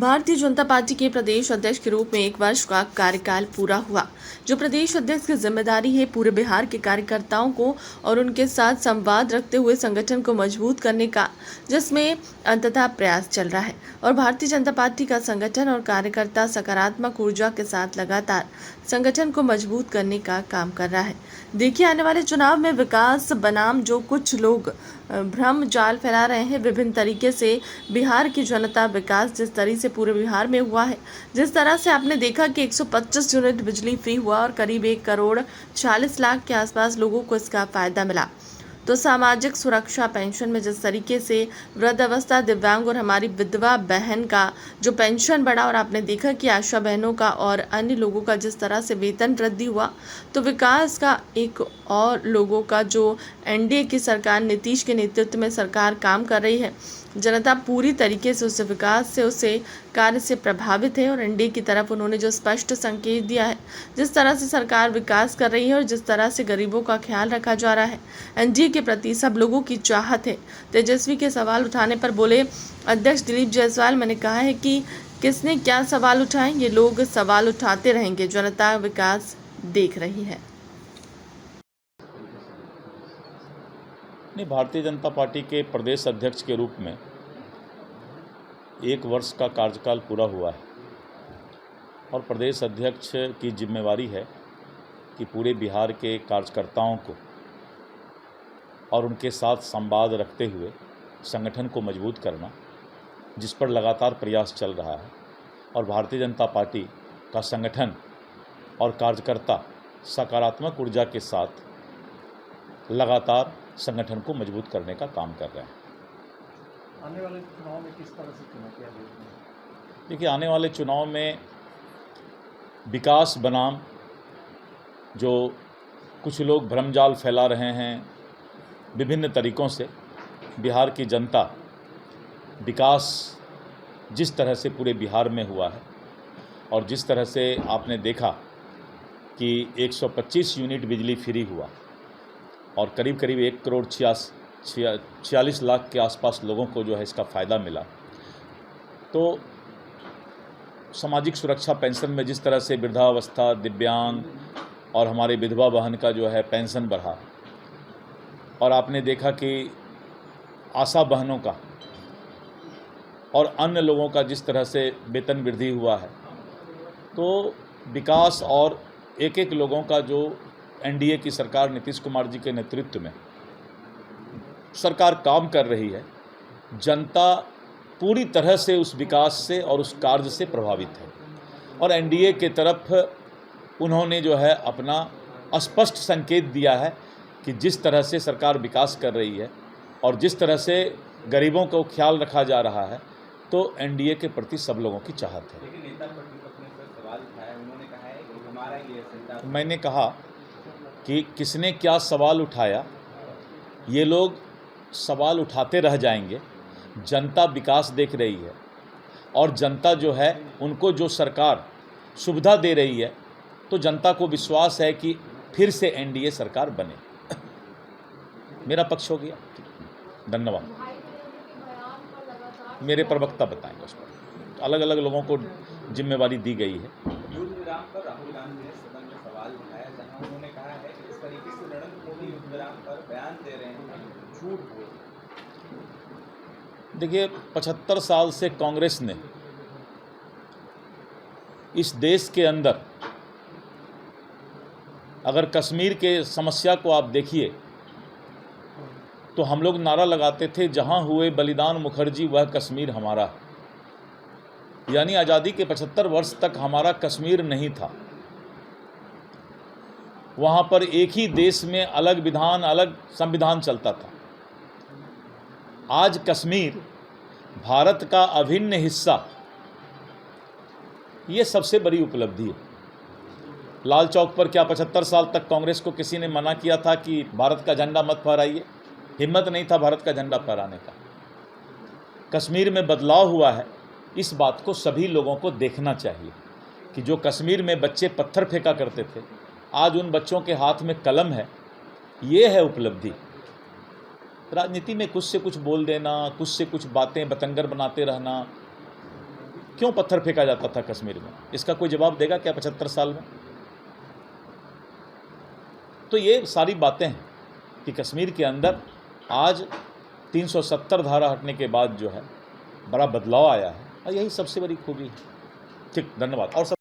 Bharatiya Janata party के प्रदेश अध्यक्ष के रूप में 1 वर्ष का कार्यकाल पूरा हुआ। जो प्रदेश अध्यक्ष की जिम्मेदारी है पूरे बिहार के कार्यकर्ताओं को और उनके साथ संवाद रखते हुए संगठन को मजबूत करने का, जिसमें अंततः प्रयास चल रहा है और भारतीय जनता पार्टी का संगठन और कार्यकर्ता सकारात्मक ऊर्जा के साथ लगातार संगठन को मजबूत करने का काम कर रहा है। देखिए, आने वाले चुनाव में विकास बनाम जो कुछ लोग भ्रम जाल फैला रहे हैं, विभिन्न तरीके से बिहार की जनता विकास जिस तरह से पूरे बिहार में हुआ है, जिस तरह से आपने देखा कि 125 यूनिट बिजली फ्री हुआ और करीब 1 करोड़ 40 लाख के आसपास लोगों को इसका फायदा मिला। तो सामाजिक सुरक्षा पेंशन में जिस तरीके से वृद्धावस्था, दिव्यांग और हमारी विधवा बहन का जो पेंशन बढ़ा और आपने देखा कि आशा बहनों का और अन्य लोगों का जिस तरह से वेतन वृद्धि हुआ, तो विकास का एक और लोगों का जो एनडीए की सरकार, नीतीश के नेतृत्व में सरकार काम कर रही है, जनता पूरी तरीके से उस विकास से, उसे कार्य से प्रभावित है और एनडीए की तरफ उन्होंने जो स्पष्ट संकेत दिया है, जिस तरह से सरकार विकास कर रही है और जिस तरह से गरीबों का ख्याल रखा जा रहा है, एनडीए के प्रति सब लोगों की चाहत है। तेजस्वी के सवाल उठाने पर बोले अध्यक्ष दिलीप जायसवाल, मैंने कहा है कि किसने क्या सवाल उठाए, ये लोग सवाल उठाते रहेंगे, जनता विकास देख रही है। नहीं, भारतीय जनता पार्टी के प्रदेश अध्यक्ष के रूप में 1 वर्ष का कार्यकाल पूरा हुआ है और प्रदेश अध्यक्ष की जिम्मेवारी है कि पूरे बिहार के कार्यकर्ताओं को और उनके साथ संवाद रखते हुए संगठन को मजबूत करना, जिस पर लगातार प्रयास चल रहा है और भारतीय जनता पार्टी का संगठन और कार्यकर्ता सकारात्मक ऊर्जा के साथ लगातार संगठन को मजबूत करने का काम कर रहे हैं। आने वाले चुनाव में किस तरह से चुनौतियाँ देखते हैं? देखिए, आने वाले चुनाव में विकास बनाम जो कुछ लोग भ्रमजाल फैला रहे हैं, विभिन्न तरीक़ों से बिहार की जनता विकास जिस तरह से पूरे बिहार में हुआ है और जिस तरह से आपने देखा कि 125 यूनिट बिजली फ्री हुआ और करीब करीब 1 करोड़ 46 लाख के आसपास लोगों को जो है इसका फ़ायदा मिला, तो सामाजिक सुरक्षा पेंशन में जिस तरह से वृद्धावस्था, दिव्यांग और हमारे विधवा बहन का जो है पेंशन बढ़ा और आपने देखा कि आशा बहनों का और अन्य लोगों का जिस तरह से वेतन वृद्धि हुआ है, तो विकास और एक एक लोगों का जो एनडीए की सरकार नीतीश कुमार जी के नेतृत्व में सरकार काम कर रही है, जनता पूरी तरह से उस विकास से और उस कार्य से प्रभावित है और एनडीए के तरफ उन्होंने जो है अपना स्पष्ट संकेत दिया है कि जिस तरह से सरकार विकास कर रही है और जिस तरह से गरीबों को ख्याल रखा जा रहा है, तो एनडीए के प्रति सब लोगों की चाहत है। लेकिन नेता प्रतिपक्ष ने सवाल उठाया, उन्होंने कहा है कि हमारा ये संकल्प। मैंने कहा कि किसने क्या सवाल उठाया, ये लोग सवाल उठाते रह जाएंगे। जनता विकास देख रही है और जनता जो है उनको जो सरकार सुविधा दे रही है, तो जनता को विश्वास है कि फिर से एनडीए सरकार बने। मेरा पक्ष हो गया। धन्यवाद। मेरे प्रवक्ता बताएंगे उस पर, अलग अलग लोगों को जिम्मेवारी दी गई है। युद्ध विराम पर राहुल गांधी ने सदन में सवाल उठाया, जहां उन्होंने कहा है कि इस तरीके से नरेंद्र मोदी युद्ध विराम पर बयान दे रहे हैं, झूठ बोल। देखिए, 75 साल से कांग्रेस ने इस देश के अंदर, अगर कश्मीर के समस्या को आप देखिए तो हम लोग नारा लगाते थे, जहां हुए बलिदान मुखर्जी वह कश्मीर हमारा। यानी आज़ादी के 75 वर्ष तक हमारा कश्मीर नहीं था। वहां पर एक ही देश में अलग विधान, अलग संविधान चलता था। आज कश्मीर भारत का अभिन्न हिस्सा, ये सबसे बड़ी उपलब्धि है। लाल चौक पर क्या 75 साल तक कांग्रेस को किसी ने मना किया था कि भारत का झंडा मत फहराइए? हिम्मत नहीं था भारत का झंडा फहराने का। कश्मीर में बदलाव हुआ है, इस बात को सभी लोगों को देखना चाहिए कि जो कश्मीर में बच्चे पत्थर फेंका करते थे, आज उन बच्चों के हाथ में कलम है। ये है उपलब्धि। राजनीति में कुछ से कुछ बोल देना, कुछ से कुछ बातें बतंगर बनाते रहना, क्यों पत्थर फेंका जाता था कश्मीर में? इसका कोई जवाब देगा क्या 75 साल में? तो ये सारी बातें हैं कि कश्मीर के अंदर आज 370 धारा हटने के बाद जो है बड़ा बदलाव आया है, और यही सबसे बड़ी खूबी है। ठीक, धन्यवाद। और